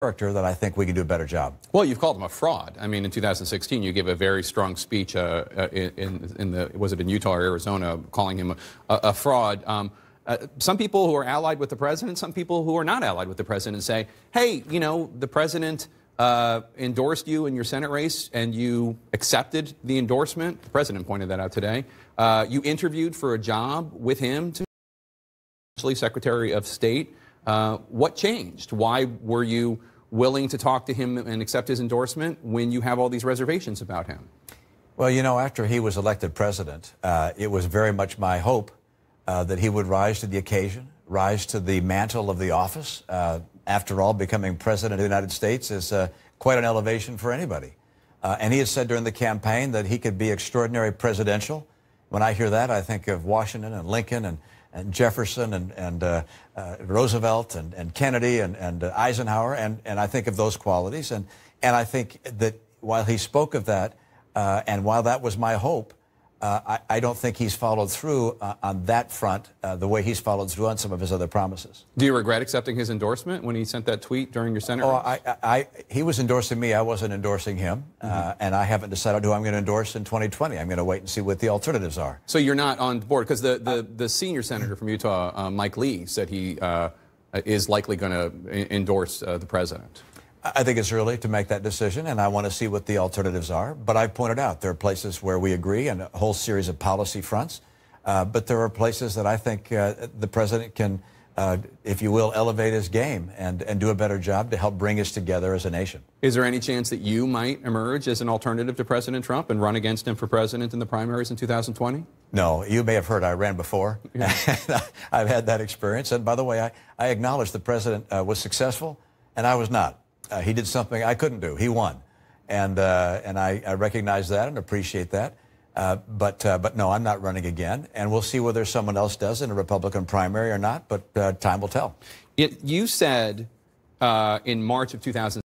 character that I think we can do a better job. Well, you've called him a fraud. I mean, in 2016, you gave a very strong speech was it in Utah or Arizona, calling him a fraud. Some people who are allied with the president, some people who are not allied with the president say, hey, you know, the president endorsed you in your Senate race and you accepted the endorsement. The president pointed that out today. You interviewed for a job with him to be Secretary of State. What changed? Why were you willing to talk to him and accept his endorsement when you have all these reservations about him? Well, you know, after he was elected president, it was very much my hope that he would rise to the occasion, rise to the mantle of the office. After all, becoming president of the United States is quite an elevation for anybody. And he has said during the campaign that he could be extraordinary presidential. When I hear that, I think of Washington and Lincoln and Jefferson and Roosevelt and Kennedy and Eisenhower, and I think of those qualities. And I think that while he spoke of that, and while that was my hope, I don't think he's followed through on that front the way he's followed through on some of his other promises. Do you regret accepting his endorsement when he sent that tweet during your Senate race? He was endorsing me. I wasn't endorsing him. And I haven't decided who I'm going to endorse in 2020. I'm going to wait and see what the alternatives are. So you're not on board? Because the senior senator from Utah, Mike Lee, said he is likely going to endorse the president. I think it's early to make that decision, and I want to see what the alternatives are. But I've pointed out there are places where we agree and a whole series of policy fronts. But there are places that I think the president can, if you will, elevate his game and do a better job to help bring us together as a nation. Is there any chance that you might emerge as an alternative to President Trump and run against him for president in the primaries in 2020? No, you may have heard I ran before. Yeah. I've had that experience. And by the way, I acknowledge the president was successful, and I was not. He did something I couldn't do. He won. And I recognize that and appreciate that. But no, I'm not running again. And we'll see whether someone else does in a Republican primary or not. But time will tell. You said in March of 2000.